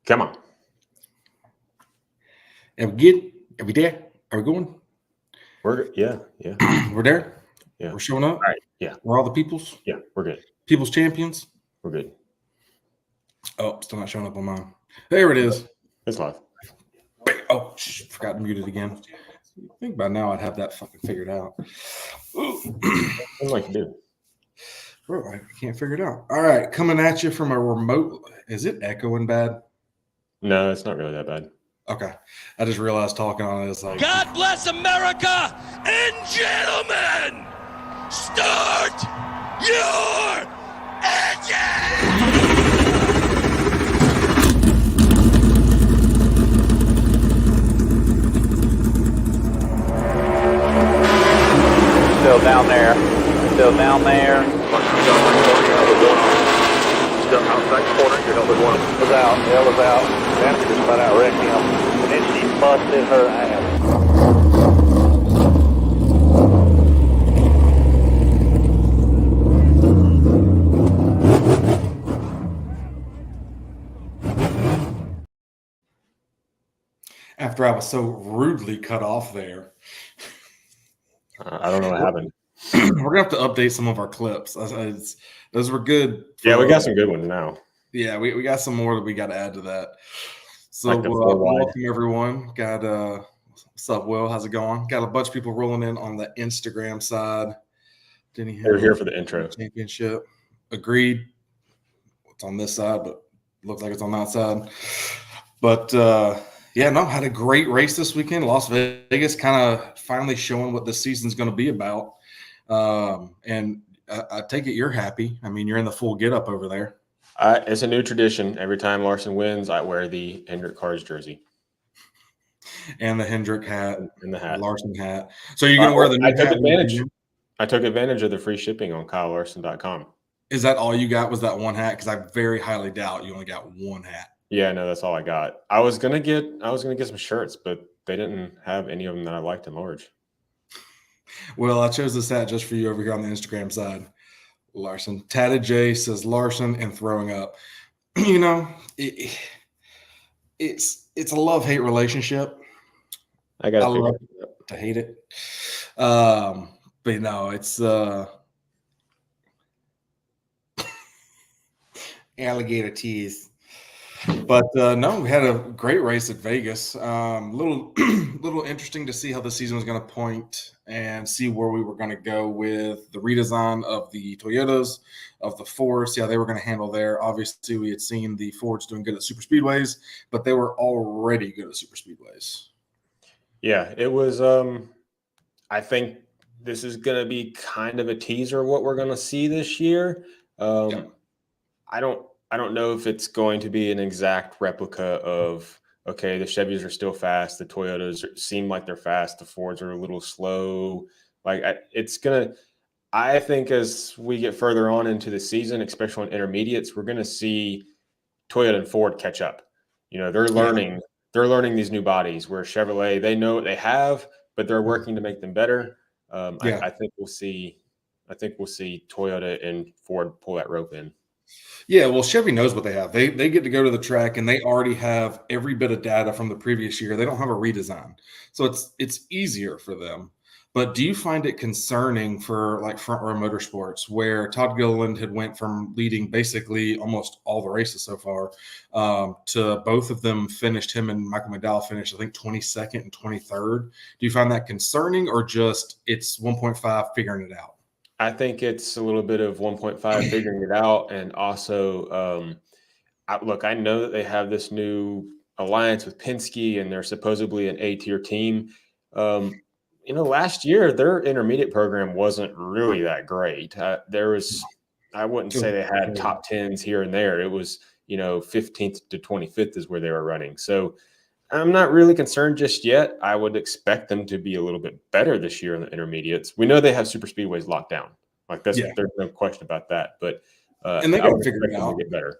Come on. Are we good? Are we there? Are we going? Yeah. We're there? Yeah. We're showing up? All right. Yeah. We're all the peoples? Yeah, we're good. People's champions? We're good. Oh, still not showing up on mine. There it is. It's live. Oh, forgot to mute it again. I think by now I'd have that fucking figured out. I'd like to do. Bro, I can't figure it out. All right, coming at you from a remote. Is it echoing bad? No, it's not really that bad. Okay. I just realized talking on it is like, God bless America, and gentlemen, start your engine! Still down there. Still down there. Still outside corner, you're number one. Was out. Hell was out. That's just about outricked him. And then she busted her ass. after I was so rudely cut off there. I don't know what happened. We're gonna have to update some of our clips. Those were good. Yeah, we got some good ones now. Yeah, we got some more that we got to add to that. So Like welcome everyone. Got what's up, Will? How's it going? Got a bunch of people rolling in on the Instagram side. They're here for the intro. Championship. Agreed. It's on this side, but looks like it's on that side. But had a great race this weekend. Las Vegas kind of finally showing what this season's going to be about. And I take it you're happy. I mean, you're in the full get up over there. It's a new tradition. Every time Larson wins, I wear the Hendrick Cars jersey. And the Hendrick hat. And the hat. Larson hat. So you're going to wear the new hat? I took advantage of the free shipping on KyleLarson.com. Is that all you got was that one hat? Because I very highly doubt you only got one hat. Yeah, no, that's all I got. I was gonna get some shirts, but they didn't have any of them that I liked in large. Well, I chose this hat just for you over here on the Instagram side. Larson. Tatted J says Larson and throwing up. You know, it's a love-hate relationship. I love to hate it. But no, it's alligator tease. But no, we had a great race at Vegas. Little interesting to see how the season was going to point and see where we were going to go with the redesign of the Toyotas, of the Fords, see how they were going to handle there. Obviously, we had seen the Fords doing good at super speedways, but they were already good at super speedways. Yeah, it was. I think this is going to be kind of a teaser of what we're going to see this year. I don't know if it's going to be an exact replica of, okay, the Chevys are still fast. The Toyotas seem like they're fast. The Fords are a little slow. I think as we get further on into the season, especially on intermediates, we're going to see Toyota and Ford catch up. You know, they're learning these new bodies where Chevrolet, they know what they have, but they're working to make them better. I think we'll see Toyota and Ford pull that rope in. Yeah, well, Chevy knows what they have. They get to go to the track, and they already have every bit of data from the previous year. They don't have a redesign, so it's easier for them. But do you find it concerning for like front row motorsports, where Todd Gilliland had went from leading basically almost all the races so far to both of them finished, him and Michael McDowell finished, I think, 22nd and 23rd. Do you find that concerning, or just it's 1.5 figuring it out? I think it's a little bit of 1.5 figuring it out. And also, I know that they have this new alliance with Penske and they're supposedly an A-tier team. Last year, their intermediate program wasn't really that great. I wouldn't say they had top 10s here and there. It was, 15th to 25th is where they were running. So I'm not really concerned just yet. I would expect them to be a little bit better this year in the intermediates. We know they have super speedways locked down. There's no question about that. But and they're going to figure it out. To get better.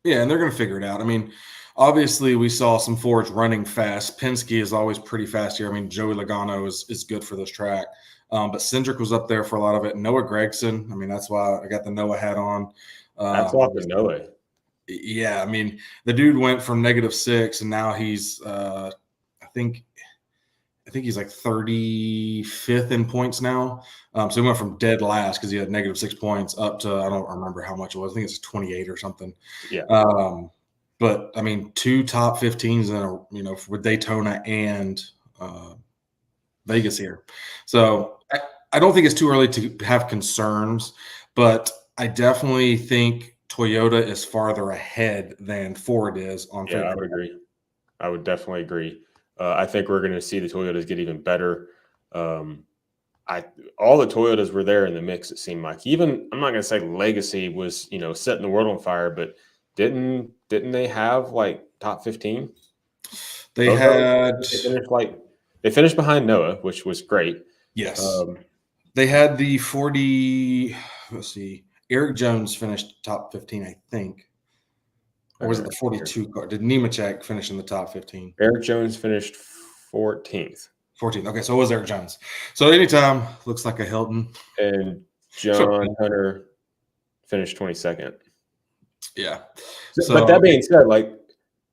Yeah, and they're going to figure it out. I mean, obviously we saw some Fords running fast. Penske is always pretty fast here. I mean, Joey Logano is good for this track. But Cindric was up there for a lot of it. Noah Gragson. I mean, that's why I got the Noah hat on. That's off the Noah. Yeah, I mean, the dude went from -6 and now he's I think he's like 35th in points now. So he went from dead last because he had -6 points up to I don't remember how much it was. I think it's 28 or something. Yeah. But I mean, 2 top 15s in with Daytona and Vegas here. So I don't think it's too early to have concerns, but I definitely think Toyota is farther ahead than Ford is on Yeah, I freight. would agree. I would definitely agree. I think we're going to see the Toyotas get even better. Um, all the Toyotas were there in the mix. It seemed like even I'm not going to say Legacy was setting the world on fire, but didn't they have like top 15? They Both of them? had They finished behind Noah, which was great. yes. They had the 40. Let's see. Eric Jones finished top 15, I think. Or was it the 42 car? Did Nemechek finish in the top 15? Eric Jones finished 14th. 14th. Okay, so it was Eric Jones. So anytime looks like a Hilton. And John Hunter finished 22nd. Yeah. But that being said, like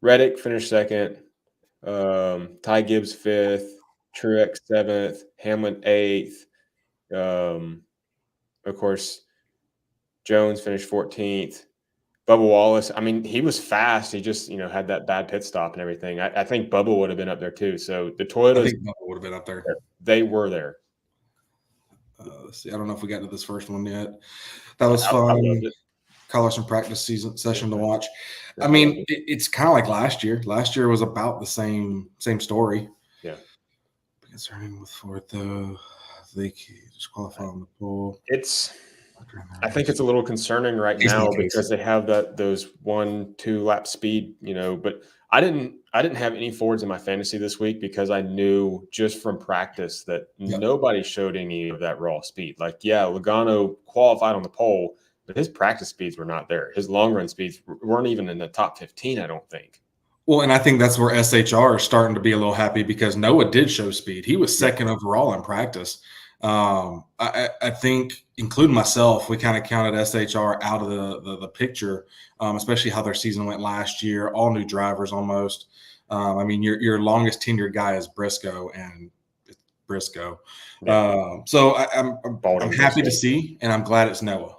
Reddick finished 2nd, Ty Gibbs 5th, Truex 7th, Hamlin 8th. Of course, Jones finished 14th. Bubba Wallace, I mean, he was fast. He just, had that bad pit stop and everything. I think Bubba would have been up there too. So the Toyotas, I think Bubba would have been up there. They were there. Let's see. I don't know if we got to this first one yet. That was fun. I loved it. College and practice session to watch. I mean, it's kind of like last year. Last year was about the same story. Yeah. Concerning with Ford, though, they disqualify on the pole. I think it's a little concerning right now because they have those 1-2 lap speed, but I didn't have any Fords in my fantasy this week because I knew just from practice that nobody showed any of that raw speed. Like, yeah, Logano qualified on the pole, but his practice speeds were not there. His long run speeds weren't even in the top 15, I don't think. Well, and I think that's where SHR is starting to be a little happy because Noah did show speed. He was second overall in practice. I think, including myself, we kind of counted SHR out of the picture, especially how their season went last year. All new drivers almost. I mean, your longest tenured guy is Briscoe, and it's Briscoe. Yeah. So I'm happy to see, and I'm glad it's Noah.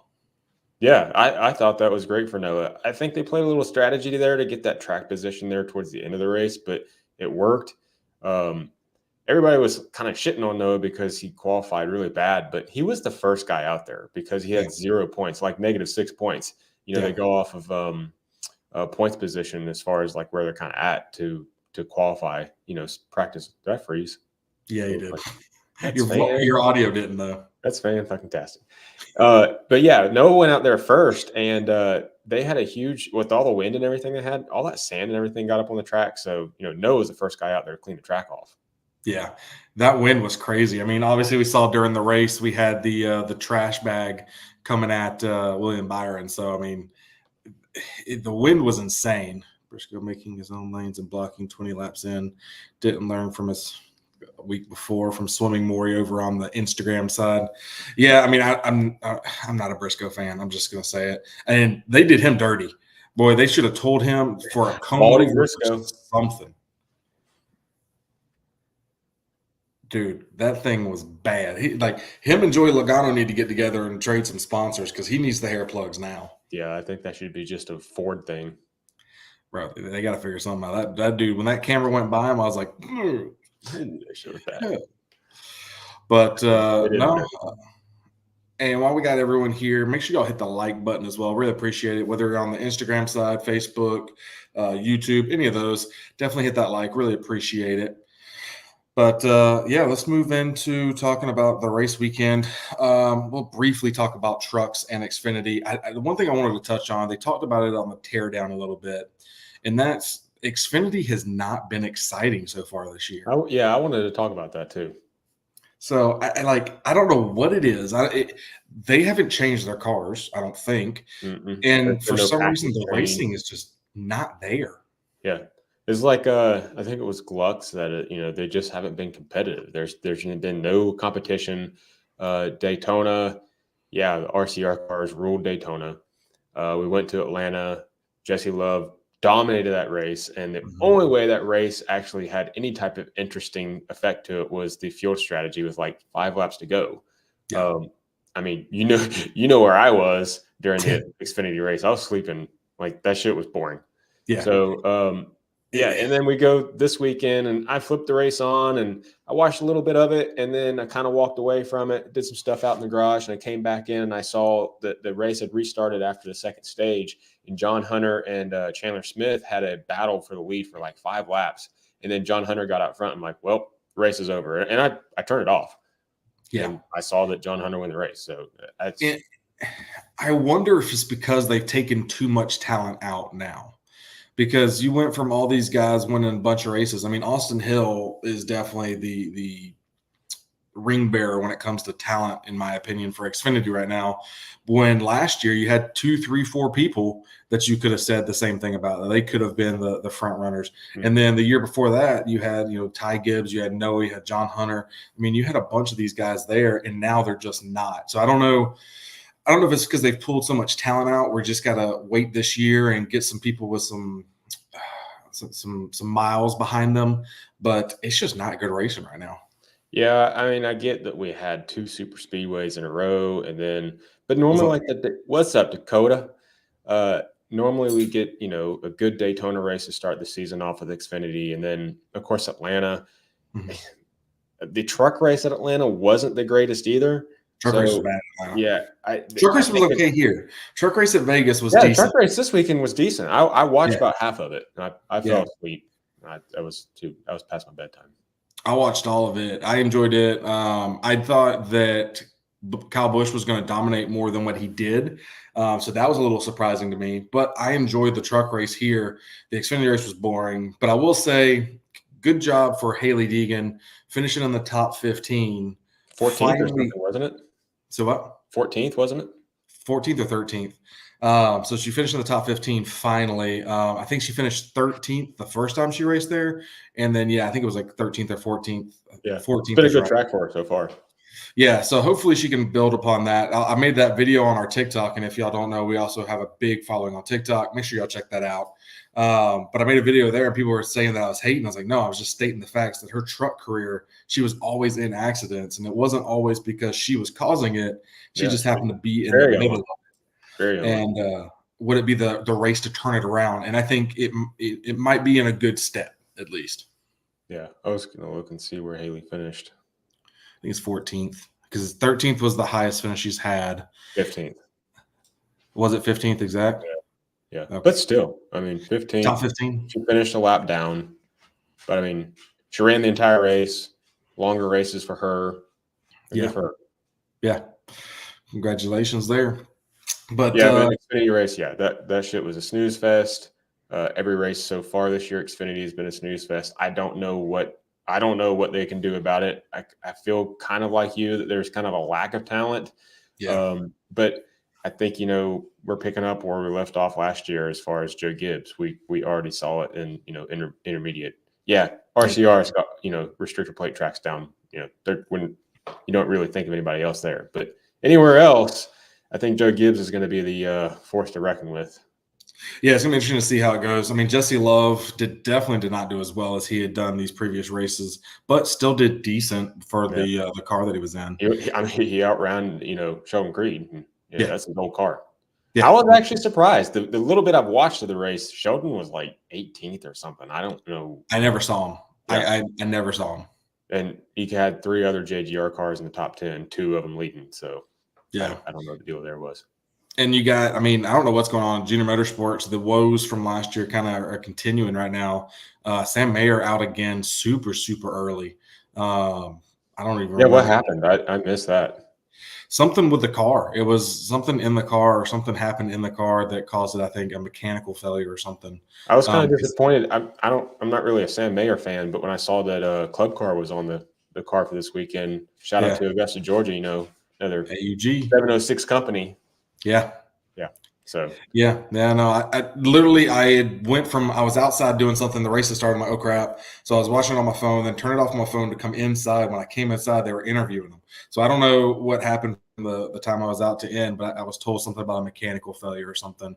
Yeah, I thought that was great for Noah. I think they played a little strategy there to get that track position there towards the end of the race, but it worked. Everybody was kind of shitting on Noah because he qualified really bad, but he was the first guy out there because he had 0 points, like -6 points. They go off of points position as far as like where they're kind of at to qualify. Practice. Did I freeze? Yeah, you did. Like, your audio didn't though. That's fan-fucking-tastic. But yeah, Noah went out there first, and they had a huge, with all the wind and everything they had, all that sand and everything got up on the track. So, Noah was the first guy out there to clean the track off. Yeah, that wind was crazy. I mean, obviously we saw during the race, we had the trash bag coming at William Byron. So, I mean, the wind was insane. Briscoe making his own lanes and blocking 20 laps in. Didn't learn from his week before from swimming Maury over on the Instagram side. Yeah, I mean, I'm not a Briscoe fan. I'm just gonna say it. And they did him dirty. Boy, they should have told him for a cone over something. Dude, that thing was bad. Him and Joey Logano need to get together and trade some sponsors because he needs the hair plugs now. Yeah, I think that should be just a Ford thing. Bro, they got to figure something out. That dude, when that camera went by him, I was like, But no. And while we got everyone here, make sure y'all hit the like button as well. Really appreciate it. Whether you're on the Instagram side, Facebook, YouTube, any of those, definitely hit that like. Really appreciate it. But yeah, let's move into talking about the race weekend. We'll briefly talk about trucks and Xfinity. The one thing I wanted to touch on, they talked about it on the teardown a little bit, and that's Xfinity has not been exciting so far this year. I wanted to talk about that too. So I don't know what it is. They haven't changed their cars, I don't think. And for some reason, the racing is just not there. Yeah. It's like I think it was Gluck's that they just haven't been competitive. There's been no competition. Daytona, the RCR cars ruled Daytona. We went to Atlanta. Jesse Love dominated that race. And the Mhm. only way that race actually had any type of interesting effect to it was the fuel strategy with like 5 laps to go. Yeah. I mean, you know where I was during the Xfinity race. I was sleeping. Like, that shit was boring. Yeah. So, yeah, and then we go this weekend, and I flipped the race on, and I watched a little bit of it, and then I kind of walked away from it, did some stuff out in the garage, and I came back in, and I saw that the race had restarted after the second stage, and John Hunter and Chandler Smith had a battle for the lead for like 5 laps, and then John Hunter got out front. I'm like, well, the race is over, and I turned it off. Yeah. And I saw that John Hunter won the race, so that's. I wonder if it's because they've taken too much talent out now. Because you went from all these guys winning a bunch of races. I mean, Austin Hill is definitely the ring bearer when it comes to talent, in my opinion, for Xfinity right now. When last year you had 2, 3, 4 people that you could have said the same thing about. They could have been the front runners. Mm-hmm. And then the year before that, you had Ty Gibbs, you had Noe, you had John Hunter. I mean, you had a bunch of these guys there, and now they're just not. So I don't know. I don't know if it's because they've pulled so much talent out. We're just got to wait this year and get some people with some miles behind them, but it's just not good racing right now. Yeah, I mean, I get that we had 2 super speedways in a row, but normally what's up, Dakota? Normally we get a good Daytona race to start the season off with Xfinity, and then of course Atlanta. Mm-hmm. The truck race at Atlanta wasn't the greatest either. Truck race was bad. Yeah, truck race was okay here. Truck race at Vegas was decent. Truck race this weekend was decent. I watched about half of it. And I fell asleep. I was past my bedtime. I watched all of it. I enjoyed it. I thought that Kyle Busch was going to dominate more than what he did. So that was a little surprising to me. But I enjoyed the truck race here. The Xfinity race was boring. But I will say, good job for Haley Deegan finishing in the top 15. 14th or something, wasn't it? So what? 14th, wasn't it? 14th or 13th. So she finished in the top 15 finally. I think she finished 13th the first time she raced there. And then, I think it was like 13th or 14th. Yeah, 14th. It's been a good track for her so far. Yeah, so hopefully she can build upon that. I made that video on our TikTok, and if y'all don't know, we also have a big following on TikTok. Make sure y'all check that out. But I made a video there, and people were saying that I was hating. I was like, no, I was just stating the facts that her truck career, she was always in accidents, and it wasn't always because she was causing it. She just happened to be in the middle of it. And would it be the race to turn it around? And I think it might be in a good step, at least. Yeah, I was going to look and see where Haley finished. I think it's 14th because 13th was the highest finish she's had. 15th. Was it 15th exact? Yeah. Okay. But still, I mean, 15th. Top 15. She finished a lap down. But, I mean, she ran the entire race. Longer races for her. Good for her. Yeah. Congratulations there. But the Xfinity race, that shit was a snooze fest. Every race so far this year, Xfinity has been a snooze fest. I don't know what they can do about it. I feel kind of like you that there's kind of a lack of talent. Yeah. But I think, we're picking up where we left off last year as far as Joe Gibbs. We already saw it in, intermediate. Yeah. RCR's got, restrictor plate tracks down, when you don't really think of anybody else there. But anywhere else, I think Joe Gibbs is going to be the force to reckon with. Yeah, it's going to be interesting to see how it goes. I mean, Jesse Love definitely did not do as well as he had done these previous races, but still did decent for the car that he was in. He outran, Sheldon Creed. That's an old car. Yeah. I was actually surprised. The little bit I've watched of the race, Sheldon was like 18th or something. I don't know. I never saw him. Yeah. I never saw him. And he had 3 other JGR cars in the top 10, 2 of them leading. So yeah, I don't know what the deal there was. And you got, I don't know what's going on in junior motorsports. The woes from last year kind of are continuing right now. Sam Mayer out again super, super early. I don't even remember. Yeah, what happened? I missed that. Something with the car. It was something in the car, or something happened in the car that caused it, I think, a mechanical failure or something. I was kind of disappointed. I'm not really a Sam Mayer fan, but when I saw that Club Car was on the car for this weekend, shout out to Augusta, Georgia, another AUG 706 company. Yeah. So no, I literally I was outside doing something. The race had started. I'm like, oh crap! So I was watching it on my phone, then turned it off on my phone to come inside. When I came inside, they were interviewing them. So I don't know what happened the time I was out to end, but I was told something about a mechanical failure or something.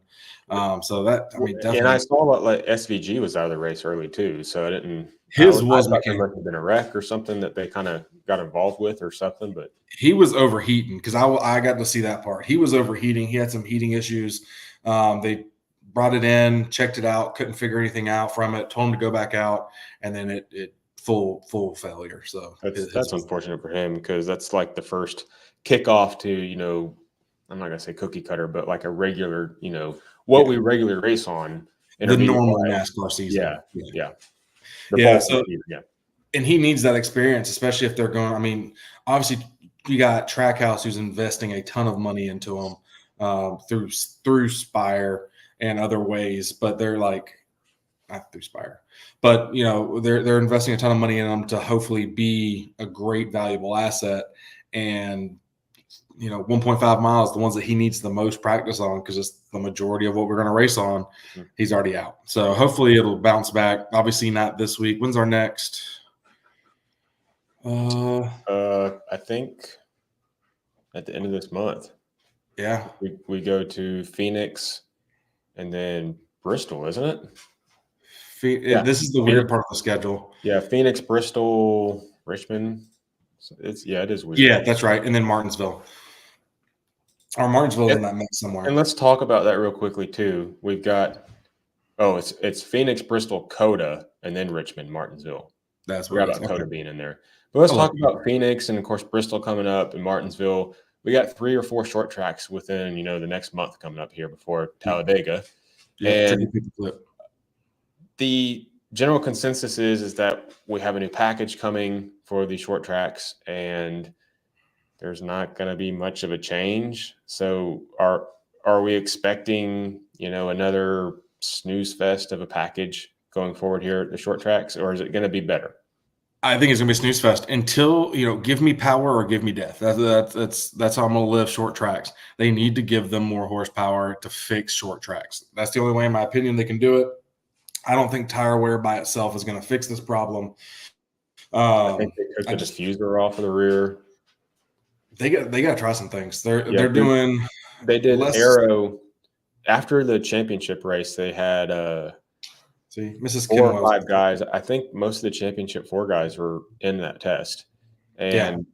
So that, I mean, definitely. And I saw that like SVG was out of the race early too, so I didn't. I His was thought there mechanical. must have been a wreck or something that they kind of got involved with or something. But He was overheating because I got to see that part. He was overheating. He had some heating issues. They brought it in, checked it out, couldn't figure anything out from it. Told him to go back out, and then it full failure. So that's unfortunate for him because that's like the first kickoff to I'm not gonna say cookie cutter, but like a regular what we regularly race on. The normal NASCAR season. Yeah. So and he needs that experience, especially if they're going. I mean, obviously, you got Trackhouse who's investing a ton of money into them through Spire and other ways, but they're like not through Spire, but they're investing a ton of money in them to hopefully be a great, valuable asset. And 1.5 miles, the ones that he needs the most practice on, because it's the majority of what we're going to race on, he's already out. So hopefully it'll bounce back. Obviously not this week. When's our next? I think at the end of this month. Yeah. We go to Phoenix and then Bristol, isn't it? This is the weird part of the schedule. Yeah, Phoenix, Bristol, Richmond. So it is weird. Yeah, that's right. And then Martinsville. Or Martinsville in that mix somewhere. And let's talk about that real quickly too. We've got it's Phoenix, Bristol, Coda, and then Richmond, Martinsville. That's what about Coda being in there. But let's talk about Phoenix and of course Bristol coming up and Martinsville. We got 3 or 4 short tracks within the next month coming up here before Talladega. And the general consensus is that we have a new package coming for the short tracks, and there's not going to be much of a change. So are we expecting another snooze fest of a package going forward here at the short tracks, or is it going to be better? I think it's going to be snooze fest until, give me power or give me death. That's how I'm going to live short tracks. They need to give them more horsepower to fix short tracks. That's the only way, in my opinion, they can do it. I don't think tire wear by itself is going to fix this problem. I think they took the diffuser off of the rear. They got to try some things. They did aero after the championship race. They had Mrs. 4 or 5 guys. I think most of the championship 4 guys were in that test, and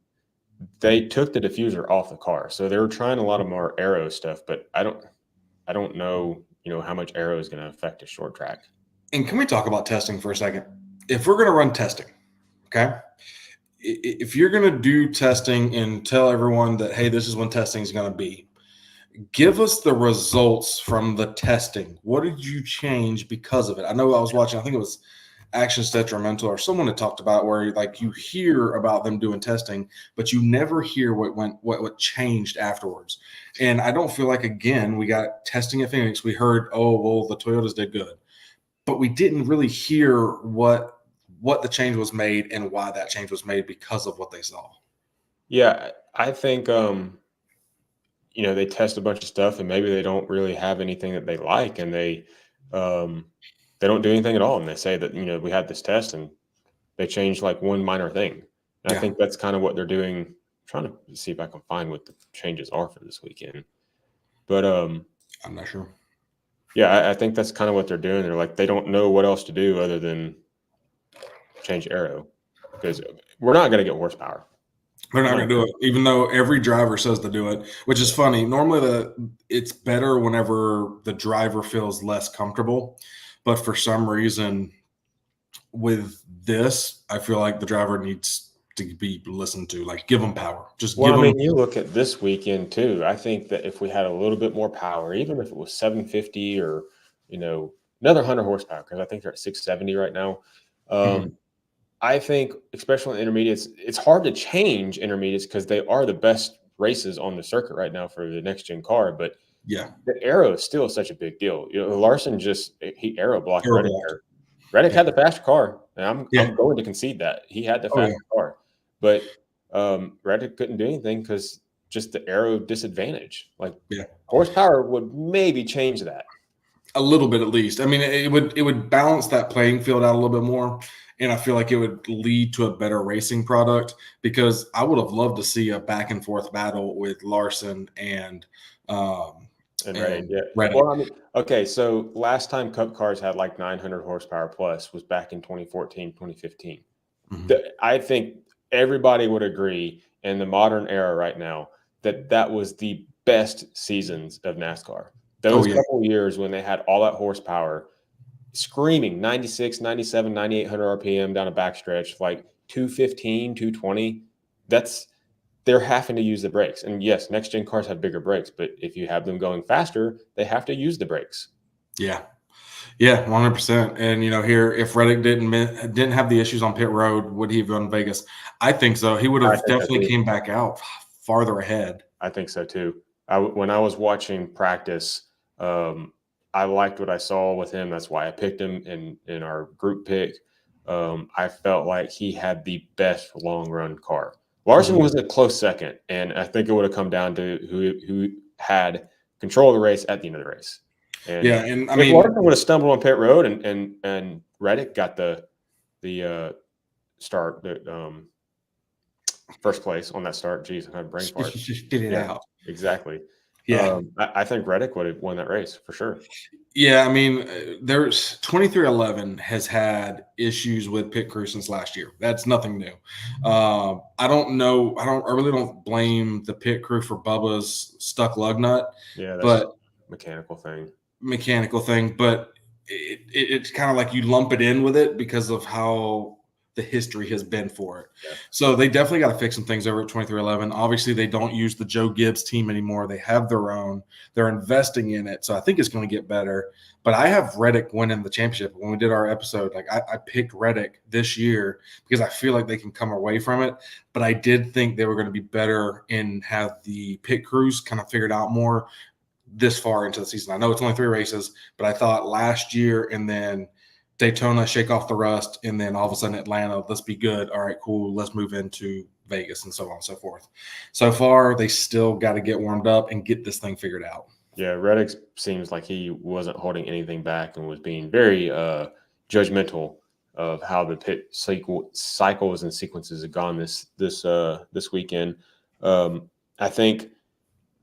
they took the diffuser off the car. So they were trying a lot of more aero stuff, but I don't know, how much aero is going to affect a short track. And can we talk about testing for a second? If we're going to run testing, okay, if you're going to do testing and tell everyone that, hey, this is when testing is going to be, give us the results from the testing. What did you change because of it? I know I was watching, I think it was Actions Detrimental or someone had talked about where like you hear about them doing testing, but you never hear what changed afterwards. And I don't feel like, again, we got testing at Phoenix. We heard, oh, well, the Toyotas did good, but we didn't really hear what the change was made and why that change was made because of what they saw. Yeah, I think, they test a bunch of stuff and maybe they don't really have anything that they like, and they don't do anything at all. And they say that, we had this test and they changed like one minor thing. And I think that's kind of what they're doing. I'm trying to see if I can find what the changes are for this weekend. But I'm not sure. Yeah, I think that's kind of what they're doing. They're like, they don't know what else to do other than change aero, because we're not going to get horsepower. They're not going to do it, even though every driver says to do it, which is funny. Normally, it's better whenever the driver feels less comfortable. But for some reason, with this, I feel like the driver needs to be listened to. Like, give them power. Give them. You look at this weekend, too. I think that if we had a little bit more power, even if it was 750 or, another 100 horsepower, because I think they're at 670 right now. I think, especially in intermediates, it's hard to change intermediates because they are the best races on the circuit right now for the next gen car. But the aero is still such a big deal. Larson he aero blocked Reddick. Reddick had the faster car, and I'm going to concede that he had the faster car, but Reddick couldn't do anything because just the aero disadvantage. Horsepower would maybe change that a little bit at least. I mean, it would balance that playing field out a little bit more. and I feel like it would lead to a better racing product because I would have loved to see a back and forth battle with Larson and Reddick, yeah. Reddick. Well, I mean, okay, so last time Cup cars had like 900 horsepower plus was back in 2014, 2015. I think everybody would agree in the modern era right now that that was the best seasons of NASCAR. Those couple years when they had all that horsepower, screaming 96, 97, 9800 RPM down a backstretch, like 215, 220, they're having to use the brakes. And yes, next gen cars have bigger brakes, but if you have them going faster, they have to use the brakes. Yeah. Yeah, 100%. And here, if Reddick didn't have the issues on pit road, would he have gone to Vegas? I think so. He would have definitely came back out farther ahead. I think so too. When I was watching practice, I liked what I saw with him. That's why I picked him in our group pick. I felt like he had the best long run car. Larson was a close second, and I think it would have come down to who had control of the race at the end of the race. And and I mean, Larson would have stumbled on pit road, and Reddick got the start, first place on that start. Jeez, I had a brain fart. Just get it out. Exactly. Yeah. I think Reddick would have won that race for sure. Yeah, I mean, there's 2311 has had issues with pit crew since last year. That's nothing new. I don't know. I really don't blame the pit crew for Bubba's stuck lug nut. Yeah, that's but a mechanical thing. But it's kind of like you lump it in with it because of how the history has been for it. Yeah. So they definitely got to fix some things over at 2311. Obviously, they don't use the Joe Gibbs team anymore. They have their own. They're investing in it. So I think it's going to get better. But I have Reddick winning the championship. When we did our episode, I picked Reddick this year because I feel like they can come away from it. But I did think they were going to be better and have the pit crews kind of figured out more this far into the season. I know it's only 3 races, but I thought last year and then Daytona, shake off the rust, and then all of a sudden Atlanta, let's be good. All right, cool. Let's move into Vegas and so on and so forth. So far, they still got to get warmed up and get this thing figured out. Yeah, Reddick seems like he wasn't holding anything back and was being very judgmental of how the pit cycles and sequences have gone this weekend. I think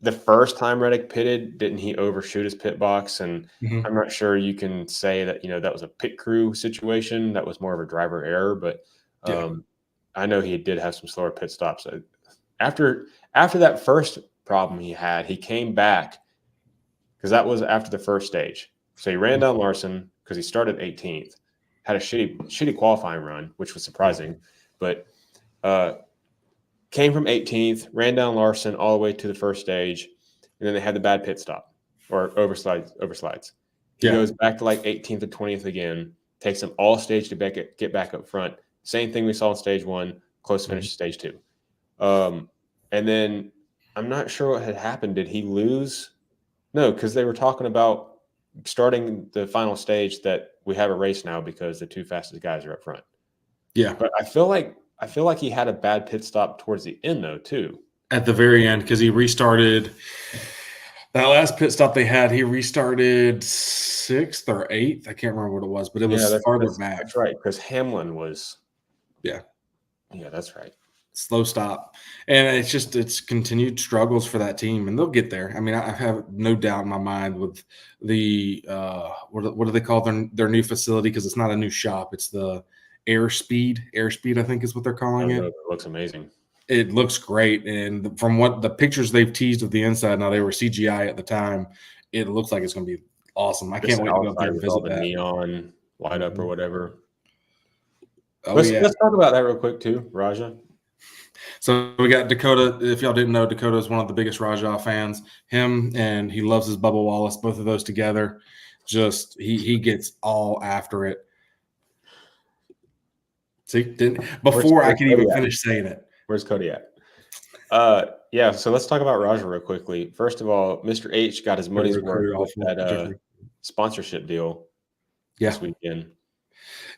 the first time Reddick pitted, didn't he overshoot his pit box? And I'm not sure you can say that, that was a pit crew situation. That was more of a driver error, but I know he did have some slower pit stops. After that first problem he had, he came back because that was after the first stage. So he ran down Larson because he started 18th, had a shitty qualifying run, which was surprising, but came from 18th, ran down Larson all the way to the first stage, and then they had the bad pit stop or overslides. He goes back to like 18th or 20th again, takes them all stage to get back up front. Same thing we saw in stage 1, close finish stage 2. And then I'm not sure what had happened. Did he lose? No, because they were talking about starting the final stage that we have a race now because the 2 fastest guys are up front. Yeah. But I feel like he had a bad pit stop towards the end, though, too. At the very end, because he restarted that last pit stop they had. He restarted 6th or 8th. I can't remember what it was, but it was farther back. That's right, because Hamlin was. Yeah, that's right. Slow stop, and it's continued struggles for that team, and they'll get there. I mean, I have no doubt in my mind with the what do they call their new facility? Because it's not a new shop; it's the Airspeed, I think is what they're calling it. It looks amazing. It looks great. And from what the pictures they've teased of the inside, now they were CGI at the time, it looks like it's going to be awesome. I can't wait to go up there and visit that. Neon light up or whatever. Let's talk about that real quick too, Raja. So we got Dakota. If y'all didn't know, Dakota is one of the biggest Rajah fans. Him and he loves his Bubba Wallace, both of those together. Just he gets all after it. See, before I could even finish saying it. Where's Cody at? So let's talk about Raja real quickly. First of all, Mr. H got his money's worth with that sponsorship deal this weekend.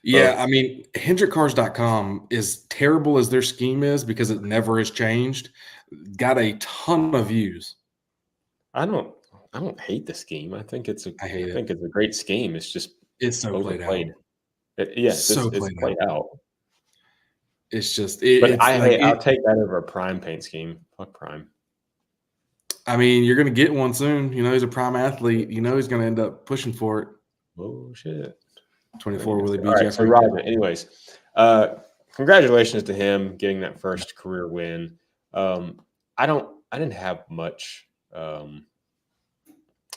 Yeah, I mean, HendrickCars.com, as terrible as their scheme is because it never has changed, got a ton of views. I don't hate the scheme. I think it's a great scheme. It's just so played out. Yes, So it's played played out. out. It's just But it's like I'll take that over a Prime paint scheme. Fuck Prime. I mean, you're going to get one soon. He's a prime athlete. He's going to end up pushing for it. Oh shit. 24 will it be All right, so Jeffrey? Roger. Anyways, congratulations to him getting that first career win. I didn't have much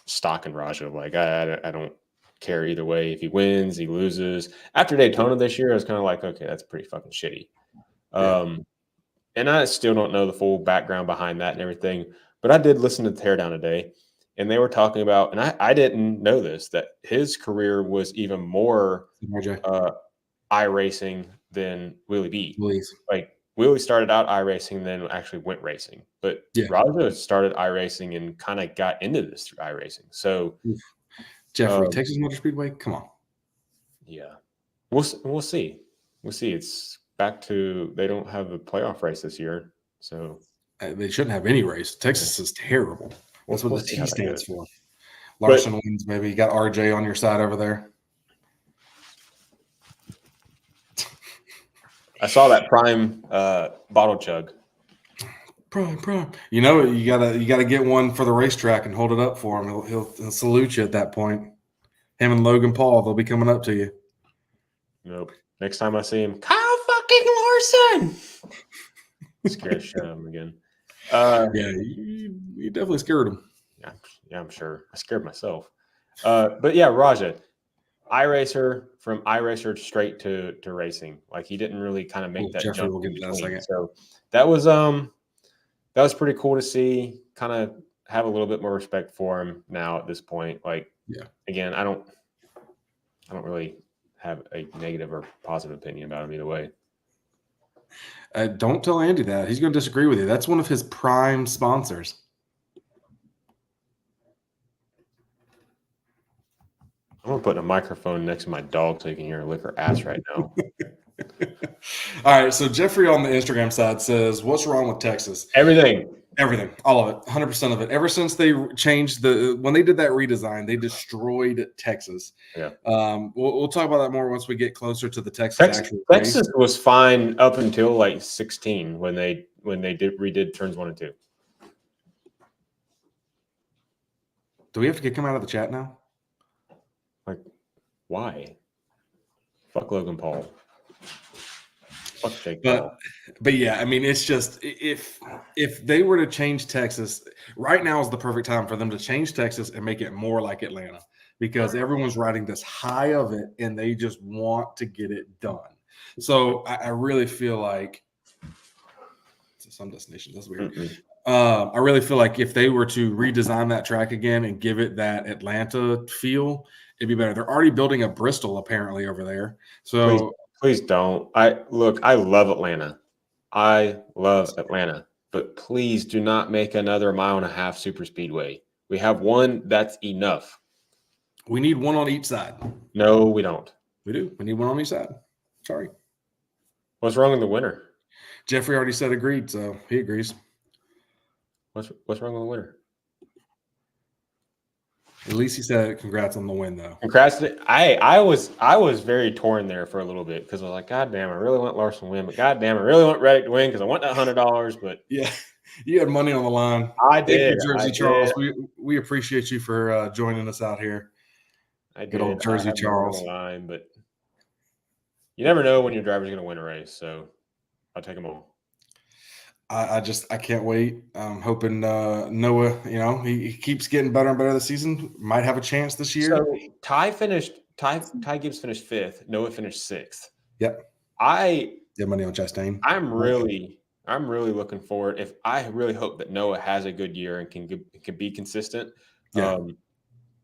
stock in Raja. Like I don't care either way. If he wins, he loses. After Daytona this year, I was kind of like, okay, that's pretty fucking shitty. And I still don't know the full background behind that and everything, but I did listen to Teardown today, and they were talking about, and I didn't know this, that his career was even more iRacing than Willie B. Please. Like Willie started out iRacing, then actually went racing, but Raja started iRacing and kind of got into this through iRacing. So Jeffrey, Texas Motor Speedway, come on. Yeah, we'll see. We'll see. It's back to they don't have a playoff race this year, so they shouldn't have any race. Texas is terrible. That's what the T stands for. Larson wins, baby. You got RJ on your side over there. I saw that Prime bottle chug. Prime. You gotta get one for the racetrack and hold it up for him. He'll salute you at that point. Him and Logan Paul, they'll be coming up to you. Nope. Next time I see him, Kyle fucking Larson. Scared the shit out of him again. You definitely scared him. Yeah, I'm sure. I scared myself. But yeah, Raja, iRacer from iRacer straight to racing. Like he didn't really kind of make that Jeffrey jump will get in that between. second. So that was pretty cool to see. Kind of have a little bit more respect for him now at this point. Like, again, I don't really have a negative or positive opinion about him either way. Don't tell Andy that. He's going to disagree with you. That's one of his prime sponsors. I'm going to put a microphone next to my dog so you can hear her lick her ass right now. All right. So Jeffrey on the Instagram side says, what's wrong with Texas? Everything. All of it, 100% of it. Ever since they changed when they did that redesign, they destroyed Texas. Yeah. We'll talk about that more once we get closer to the Texas was fine up until like 16 when they redid turns 1 and 2. Do we have to come out of the chat now? Like, why? Fuck Logan Paul. Fuck Jake Paul. But yeah, I mean, it's just if they were to change Texas, right now is the perfect time for them to change Texas and make it more like Atlanta, because everyone's riding this high of it and they just want to get it done. So I really feel like some destinations. That's weird. I really feel like if they were to redesign that track again and give it that Atlanta feel, it'd be better. They're already building a Bristol apparently over there. So please don't. I love Atlanta. But please do not make another 1.5 mile super speedway. We have one. That's enough. We need one on each side. No, we don't. We do. We need one on each side. Sorry. What's wrong in the winter? Jeffrey already said agreed, so he agrees. What's wrong with the winter? At least he said congrats on the win, though. Congrats. I was very torn there for a little bit because I was like, God damn, I really want Larson to win, but God damn, I really want Reddick to win because I want that $100. But yeah, you had money on the line. I did. Thank you, Jersey Charles. We appreciate you for joining us out here. Good old Jersey Charles. On the line, but you never know when your driver's going to win a race, so I'll take them all. I can't wait. I'm hoping Noah, he keeps getting better and better this season. Might have a chance this year. So Ty Gibbs finished 5th. Noah finished 6th. Yep. I have money on Chastain. I'm really looking forward. I really hope that Noah has a good year and can be consistent. Yeah.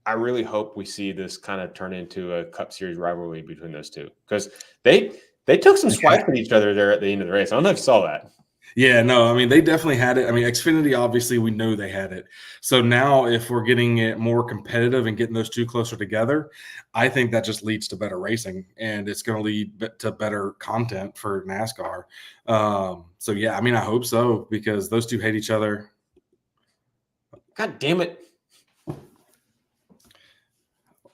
I really hope we see this kind of turn into a Cup Series rivalry between those two, because they took some swipes at each other there at the end of the race. I don't know if you saw that. Yeah, no, I mean, they definitely had it. I mean, Xfinity, obviously, we know they had it. So now if we're getting it more competitive and getting those two closer together, I think that just leads to better racing, and it's going to lead to better content for NASCAR. So, yeah, I mean, I hope so, because those two hate each other. God damn it.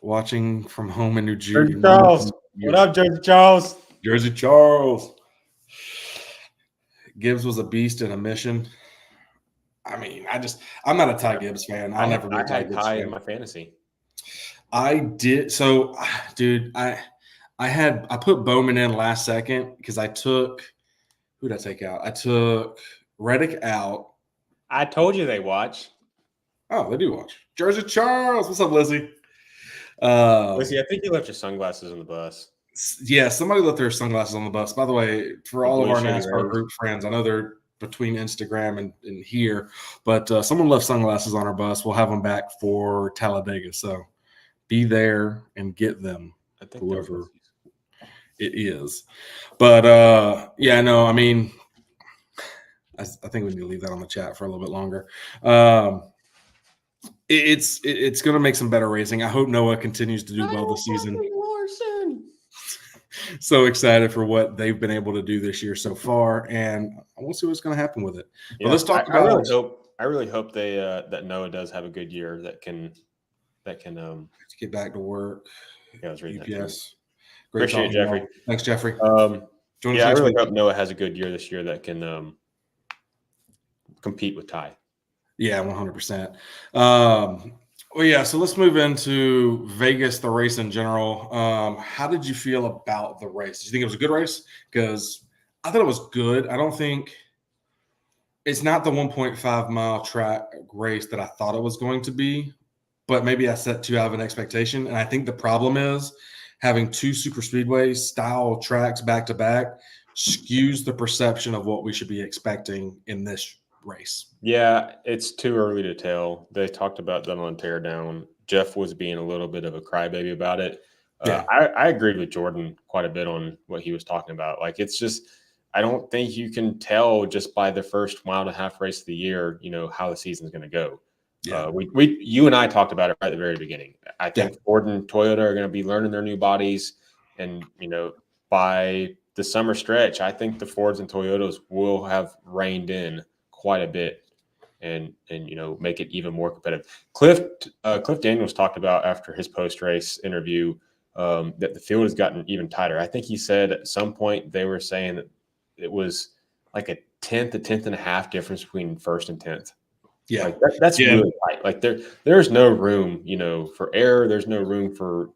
watching from home in New Jersey Jersey. Charles. What up, Jersey Charles? Jersey Charles. Gibbs was a beast in a mission. I mean, I'm not a Ty Gibbs fan. I'll never be a Ty had Gibbs Ty fan. in my fantasy. I did. So, dude, I put Bowman in last second because I took – who did I take out? I took Reddick out. I told you they watch. Oh, they do watch. Jersey Charles. What's up, Lizzie? Lizzie, I think you left your sunglasses on the bus. Yeah, somebody left their sunglasses on the bus. By the way, for all of our NASCAR group friends, I know they're between Instagram and here, but someone left sunglasses on our bus. We'll have them back for Talladega. So be there and get them, I think whoever it is. But yeah, no, I mean, I think we need to leave that on the chat for a little bit longer. It's going to make some better racing. I hope Noah continues to do well this season. So excited for what they've been able to do this year so far, and we'll see what's going to happen with it. Yeah, but let's talk about. I really hope they that Noah does have a good year that can get back to work. Yeah, I was reading UPS. Great Appreciate it, Jeffrey. Thanks, Jeffrey. I really hope Noah has a good year this year that can compete with Ty. Yeah, 100%. Well, yeah, so let's move into Vegas, the race in general. How did you feel about the race? Did you think it was a good race? Because I thought it was good. I don't think it's not the 1.5-mile track race that I thought it was going to be, but maybe I set too high of an expectation. And I think the problem is having two super speedway style tracks back to back skews the perception of what we should be expecting in this race. Yeah, it's too early to tell. They talked about them on teardown. Jeff was being a little bit of a crybaby about it. Yeah. I agreed with Jordan quite a bit on what he was talking about. Like, it's just, I don't think you can tell just by the first 1.5 mile race of the year, how the season's going to go. Yeah. You and I talked about it right at the very beginning. I think Ford and Toyota are going to be learning their new bodies, and by the summer stretch, I think the Fords and Toyotas will have reined in quite a bit and make it even more competitive. Cliff Daniels talked about after his post-race interview that the field has gotten even tighter. I think he said at some point they were saying that it was like a tenth and a half difference between first and 10th. Yeah, like that's really tight. Like there's no room, for error. There's no room for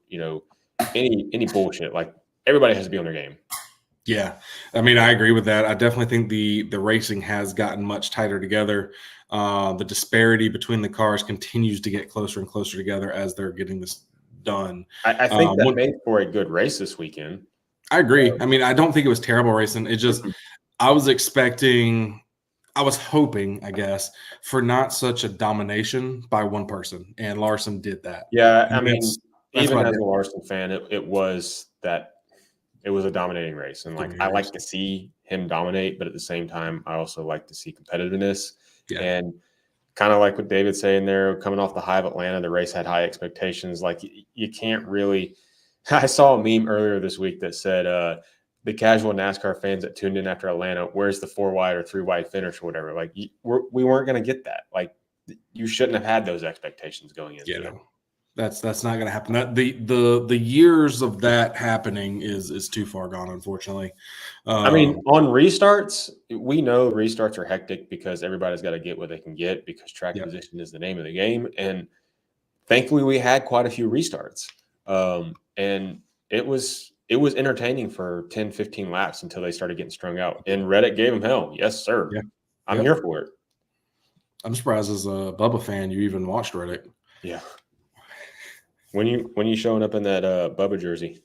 any bullshit. Like everybody has to be on their game. Yeah, I mean, I agree with that. I definitely think the racing has gotten much tighter together. The disparity between the cars continues to get closer and closer together as they're getting this done. I think that made for a good race this weekend. I agree. I mean, I don't think it was terrible racing. It just, I was hoping, I guess, for not such a domination by one person, and Larson did that. Yeah, I mean, even as a Larson fan, it was a dominating race. And I like to see him dominate, but at the same time, I also like to see competitiveness. Yeah. And kind of like what David's saying there, coming off the high of Atlanta, the race had high expectations. Like you can't really – I saw a meme earlier this week that said the casual NASCAR fans that tuned in after Atlanta, where's the 4-wide or 3-wide finish or whatever? Like we weren't going to get that. Like you shouldn't have had those expectations going in. Yeah. That's not going to happen. The years of that happening is too far gone, unfortunately. I mean, on restarts, we know restarts are hectic because everybody's got to get what they can get because track position is the name of the game. And thankfully, we had quite a few restarts. And it was entertaining for 10, 15 laps until they started getting strung out. And Reddick gave them hell. Yes, sir. Yeah. I'm here for it. I'm surprised as a Bubba fan you even watched Reddick. Yeah. When you showing up in that Bubba jersey?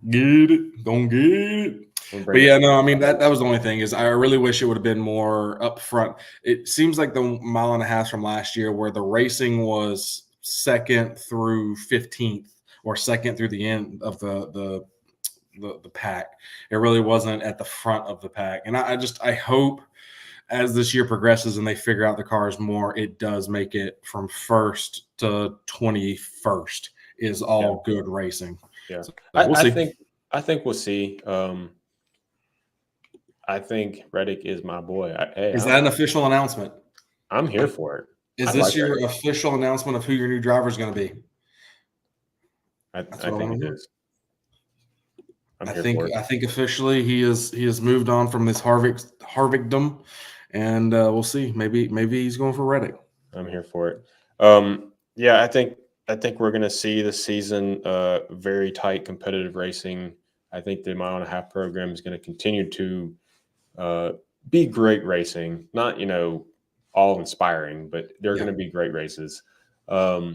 Get it. Don't get it. But yeah, no, I mean, that was the only thing is I really wish it would have been more up front. It seems like the 1.5 miles from last year where the racing was 2nd through 15th or 2nd through the end of the pack. It really wasn't at the front of the pack. And I hope as this year progresses and they figure out the cars more, it does make it from 1st to 21st is all good racing. Yeah, so I think we'll see. I think Reddick is my boy. Is that an official announcement? I'm here for it. Is this your official announcement of who your new driver is going to be? I That's think what I want it to hear. is. I'm here for it. I think officially he has moved on from this Harvickdom, and we'll see. Maybe he's going for Reddick. I'm here for it. Yeah, I think we're going to see this season very tight competitive racing. I think the mile and a half program is going to continue to be great racing. Not all inspiring, but they're going to be great races. I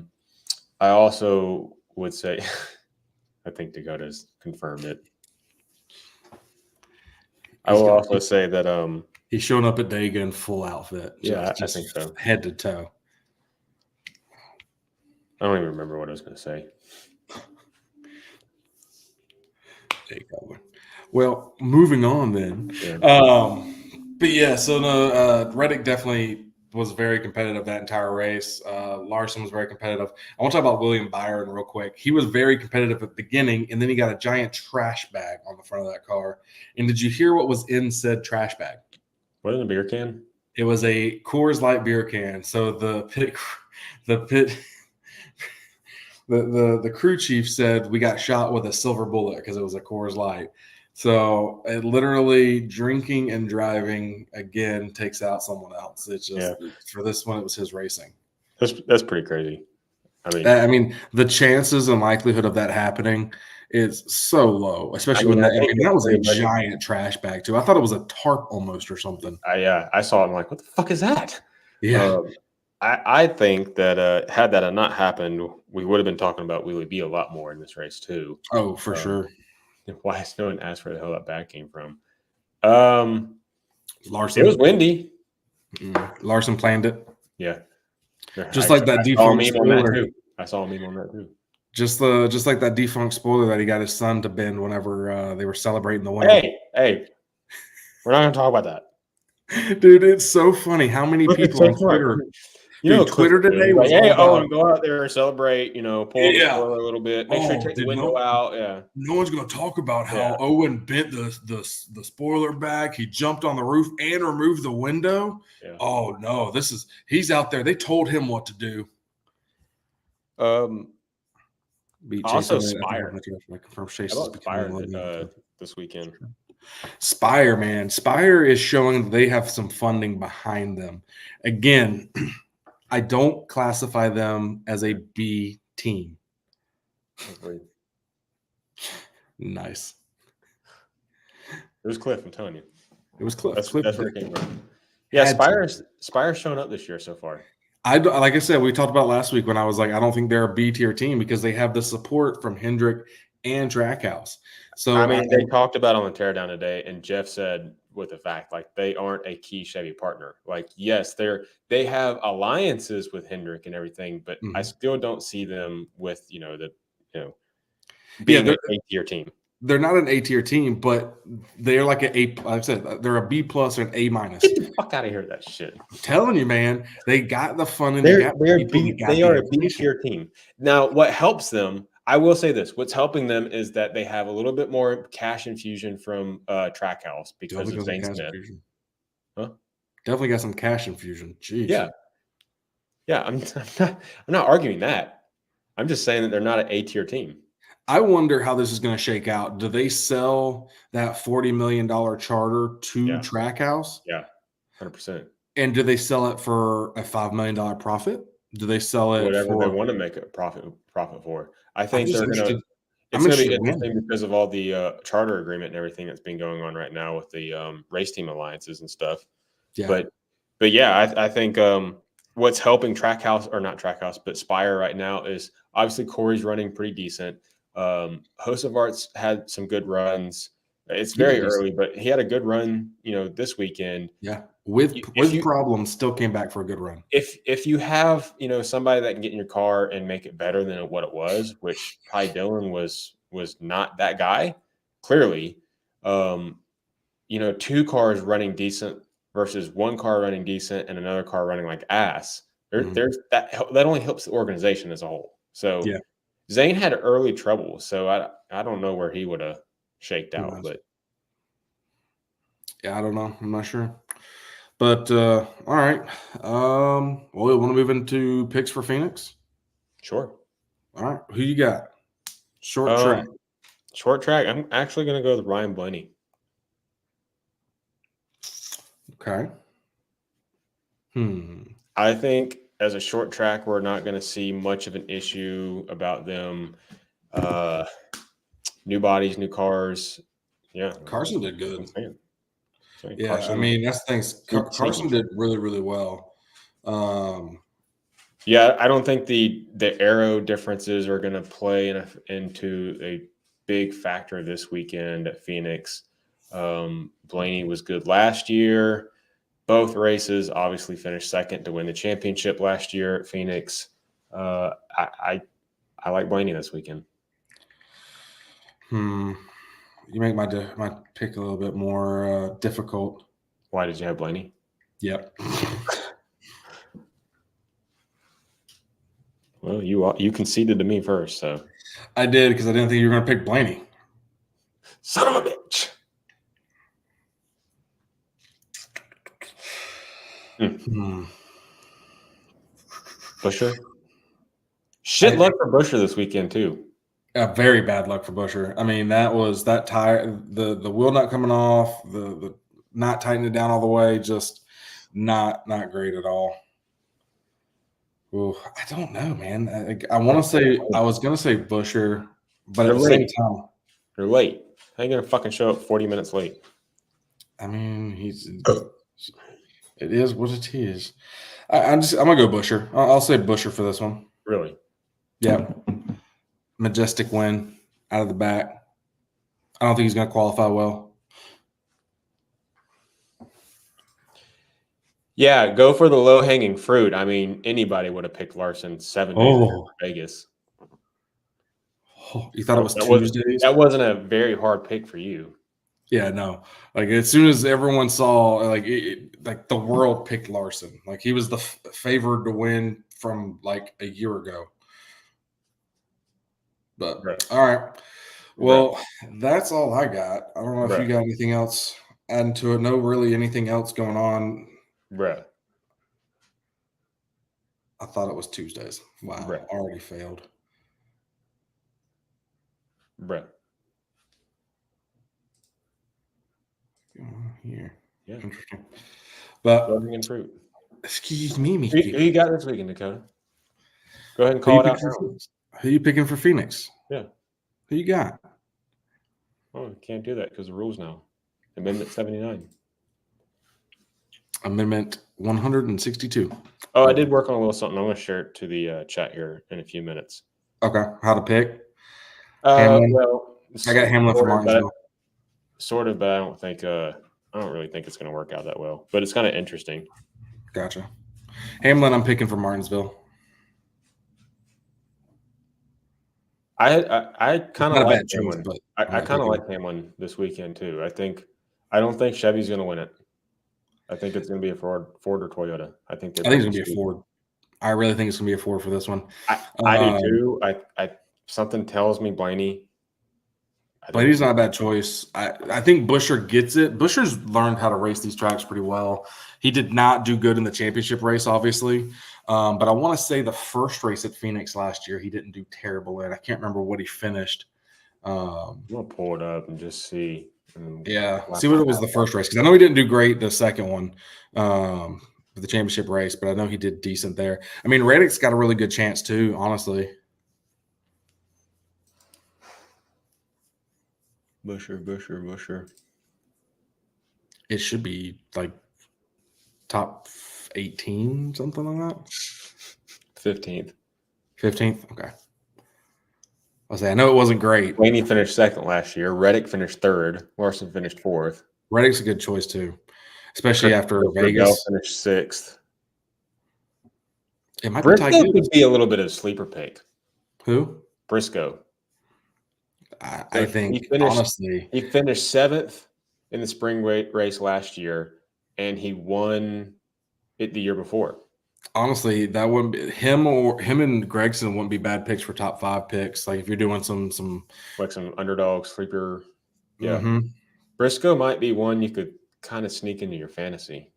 also would say, I think Dakota's confirmed it. I will also say that he's showing up at Dega in full outfit. Yeah, just I think so. Head to toe. I don't even remember what I was going to say. Well, moving on then. Yeah. But yeah, so no, Reddick definitely was very competitive that entire race. Larson was very competitive. I want to talk about William Byron real quick. He was very competitive at the beginning, and then he got a giant trash bag on the front of that car. And did you hear what was in said trash bag? What, in a beer can? It was a Coors Light beer can. So the crew chief said we got shot with a silver bullet because it was a Coors Light. So it literally drinking and driving again takes out someone else. It's just for this one, it was his racing. That's pretty crazy. I mean, the chances and likelihood of that happening is so low, especially when that was a giant trash bag too. I thought it was a tarp almost or something. I saw it. I'm like, what the fuck is that? Yeah. I think that had that not happened, we would have been talking about Wheelie B a lot more in this race too. Oh, for sure. Why has no one asked where the hell that bag came from? Larson. It was windy. Larson planned it. Yeah. Just like that defunct spoiler. I saw a meme on that too. Just like that defunct spoiler that he got his son to bend whenever they were celebrating the win. Hey, we're not going to talk about that. Dude, it's so funny how many people on Twitter. Twitter today was like, hey, Owen, go out there and celebrate, pull the spoiler a little bit. Make sure you take the window out. Yeah. No one's going to talk about how Owen bent the spoiler back. He jumped on the roof and removed the window. Yeah. Oh, no. He's out there. They told him what to do. Also, Spire. Spire this weekend. Spire, man. Spire is showing they have some funding behind them. Again, I don't classify them as a B team. Nice. It was Cliff, I'm telling you. It was Cliff. That's where it came from. Yeah, Spire's shown up this year so far. Like I said, we talked about last week when I was like, I don't think they're a B tier team because they have the support from Hendrick and Trackhouse. So they talked about on the teardown today, and Jeff said with the fact like they aren't a key Chevy partner. Like, yes, they have alliances with Hendrick and everything, but I still don't see them with being an A tier team. They're not an A tier team, but they're like like I said, they're a B plus or an A minus. Get the fuck out of here with that shit. I'm telling you, man, they got the funding. They are a B tier team. Now, what helps them? I will say this: what's helping them is that they have a little bit more cash infusion from Trackhouse because of Zane Smith. Huh? Definitely got some cash infusion. Jeez. Yeah. I'm not arguing that. I'm just saying that they're not an A tier team. I wonder how this is going to shake out. Do they sell that $40 million charter to Trackhouse? Yeah, 100%. And do they sell it for a $5 million profit? Do they sell it whatever they want to make a profit for? I think they're going to. It's going to be interesting because of all the charter agreement and everything that's been going on right now with the race team alliances and stuff. Yeah. But yeah, I think what's helping Trackhouse, or not Trackhouse, but Spire right now is obviously Corey's running pretty decent. Hosevart's had some good runs. It's very early, but he had a good run, this weekend. Yeah. With problems, still came back for a good run. If you have, somebody that can get in your car and make it better than what it was, which Ty Dillon was not that guy, clearly, two cars running decent versus one car running decent and another car running like ass. There's that only helps the organization as a whole. So yeah. Zane had early trouble, so I don't know where he would have shaked out, but yeah, I don't know. I'm not sure. But all right. Well, we want to move into picks for Phoenix. Sure. All right. Who you got? Short track. Short track. I'm actually going to go with Ryan Blaney. Okay. I think as a short track, we're not going to see much of an issue about them. New bodies, new cars. Yeah. Carson did good. Yeah, Carson, I mean, that's the thing. good Carson team. did really, really well. Yeah, I don't think the aero differences are going to play into a big factor this weekend at Phoenix. Blaney was good last year. Both races obviously finished second to win the championship last year at Phoenix. I like Blaney this weekend. You make my pick a little bit more difficult. Why did you have Blaney? Yep. Well, you conceded to me first, so I did because I didn't think you were going to pick Blaney. Son of a bitch. Busher. Shit luck for Busher this weekend too. Very bad luck for Busher. I mean, that tire, the wheel nut coming off, the not tightening it down all the way, just not great at all. Ooh, I don't know, man. I want to say I was going to say Busher, but at the same time, you're late. How you gonna fucking show up 40 minutes late? I mean, it is what it is. I'm gonna go Busher. I'll say Busher for this one. Really? Yeah. Majestic win out of the back. I don't think he's gonna qualify well. Yeah, go for the low hanging fruit. I mean, anybody would have picked Larson 7 days ago in Vegas. Oh, you thought it was Tuesdays? That wasn't a very hard pick for you. Yeah, no. Like as soon as everyone saw, like the world picked Larson, like he was the favored to win from like a year ago. But right. All right, well, that's all I got. I don't know if you got anything else adding to it. No, really anything else going on. Bruh. I thought it was Tuesdays. Wow, already failed. Bruh. Here. Yeah. Interesting. But low-hanging fruit. Excuse me, Who you got this weekend, Dakota? Go ahead and call it out now. Who you picking for Phoenix? Yeah. Who you got? Oh, you can't do that because of the rules now. Amendment 79. Amendment 162. Oh, I did work on a little something. I'm going to share it to the chat here in a few minutes. Okay. How to pick? Well, I got Hamlin for Martinsville. Sort of, but I don't really think it's going to work out that well. But it's kind of interesting. Gotcha. Hamlin, I'm picking for Martinsville. I kind of like Hamlin. But I kind of like Hamlin this weekend too. I don't think Chevy's going to win it. I think it's going to be a Ford or Toyota. I think it's going to be a Ford. I really think it's going to be a Ford for this one. I do too. I something tells me Blaney. Blaney's not a bad choice. I think Busher gets it. Busher's learned how to race these tracks pretty well. He did not do good in the championship race, obviously. But I want to say the first race at Phoenix last year, he didn't do terrible in. I can't remember what he finished. I'm going to pull it up and just see. Yeah, see what it was the first race. Because I know he didn't do great the second one, the championship race, but I know he did decent there. I mean, Reddick's got a really good chance too, honestly. Busher. It should be like top 18, something like that. 15th. 15th? Okay. I know it wasn't great. Blaney finished second last year. Reddick finished third. Larson finished fourth. Reddick's a good choice too, especially after Vegas. Finished sixth. It might Briscoe be could be a little bit of a sleeper pick. Who? Briscoe. I think, honestly. He finished seventh in the spring race last year, and he won it the year before. Honestly, that wouldn't be him and Gregson wouldn't be bad picks for top 5 picks. Like if you're doing some like some underdog sleeper. Yeah. Mm-hmm. Briscoe might be one you could kind of sneak into your fantasy.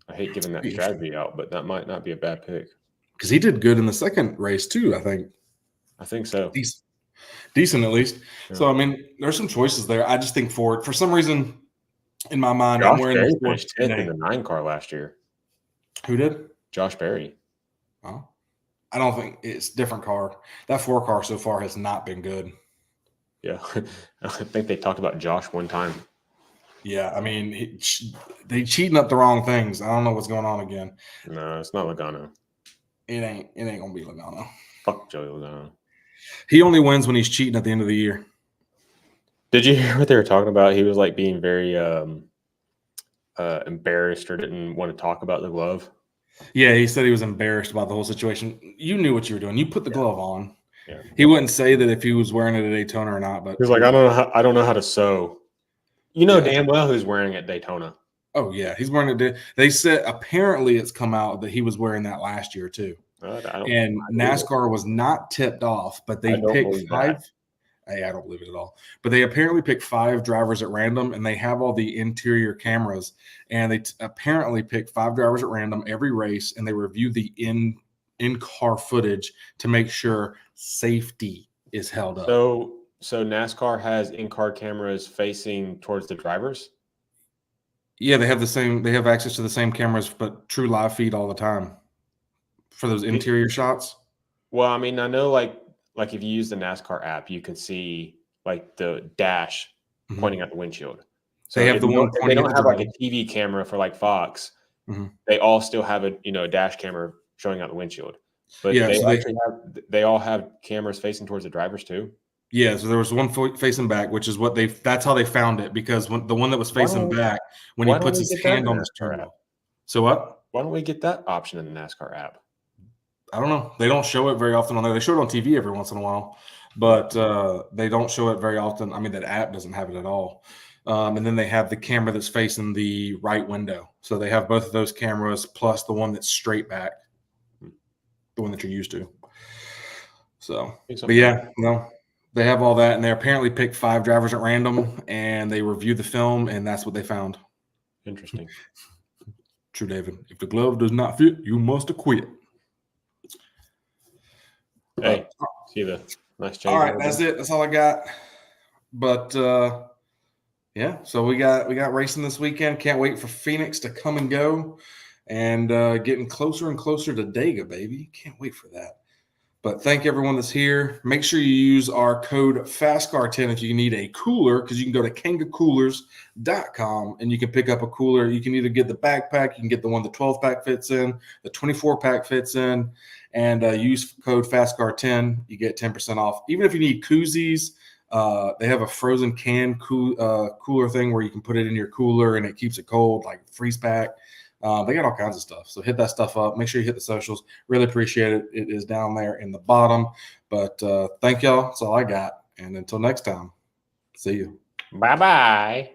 I hate giving that strategy out, but that might not be a bad pick. Because he did good in the second race too, I think. I think so. Decent, at least. Yeah. So, I mean, there's some choices there. I just think Ford, for some reason, in my mind, I'm Josh wearing Berry the Ford finished 10th in today. the 9 car last year. Who did? Josh Berry. Oh, I don't think it's a different car. That 4 car so far has not been good. Yeah. I think they talked about Josh one time. Yeah, I mean, they cheating up the wrong things. I don't know what's going on again. No, it's not Logano. It ain't gonna be Logano. Fuck Joey Logano. He only wins when he's cheating at the end of the year. Did you hear what they were talking about? He was like being very embarrassed or didn't want to talk about the glove. Yeah, he said he was embarrassed about the whole situation. You knew what you were doing. You put the glove on. Yeah. He wouldn't say that if he was wearing it at Daytona or not, but He was like, I don't know how to sew. You know Yeah. damn well who's wearing it at Daytona. oh yeah, he's wearing it. They said apparently it's come out that he was wearing that last year too. And NASCAR was not tipped off, but they picked 5. Hey, I don't believe it at all. But they apparently picked 5 drivers at random, and they have all the interior cameras. And they apparently pick 5 drivers at random every race, and they review the in-car footage to make sure safety is held up. So NASCAR has in-car cameras facing towards the drivers? Yeah, they have the same. They have access to the same cameras, but true live feed all the time for those interior shots. Well, I mean, I know like if you use the NASCAR app, you can see like the dash pointing at the windshield. So They have the one they pointing at don't the have like a driver. TV camera for like Fox. Mhm. They all still have a a dash camera showing out the windshield. But Yeah, so they all have cameras facing towards the drivers too. Yeah, so there was one facing back, which is what that's how they found it, because when the one that was facing back, when he why don't puts we his get that hand in on the the NASCAR steering app? wheel. So what? Why don't we get that option in the NASCAR app? I don't know. They don't show it very often on there. They show it on TV every once in a while, but they don't show it very often. I mean, that app doesn't have it at all. And then they have the camera that's facing the right window. So they have both of those cameras plus the one that's straight back, the one that you're used to. So, but yeah, no, they have all that, and they apparently picked 5 drivers at random, and they reviewed the film, and that's what they found. Interesting. True, David. If the glove does not fit, you must acquit. Hey, see the nice change. All right, that's it. That's all I got. But yeah, so we got racing this weekend. Can't wait for Phoenix to come and go, and getting closer and closer to Dega, baby. Can't wait for that. But thank everyone that's here. Make sure you use our code FASCAR10 if you need a cooler, because you can go to kangacoolers.com and you can pick up a cooler. You can either get the backpack, you can get the one the 12-pack fits in, the 24-pack fits in, and use code FASCAR10. You get 10% off. Even if you need koozies, they have a frozen can cooler thing where you can put it in your cooler and it keeps it cold, like freeze pack. They got all kinds of stuff. So hit that stuff up. Make sure you hit the socials. Really appreciate it. It is down there in the bottom. But thank y'all. That's all I got. And until next time, see you. Bye-bye.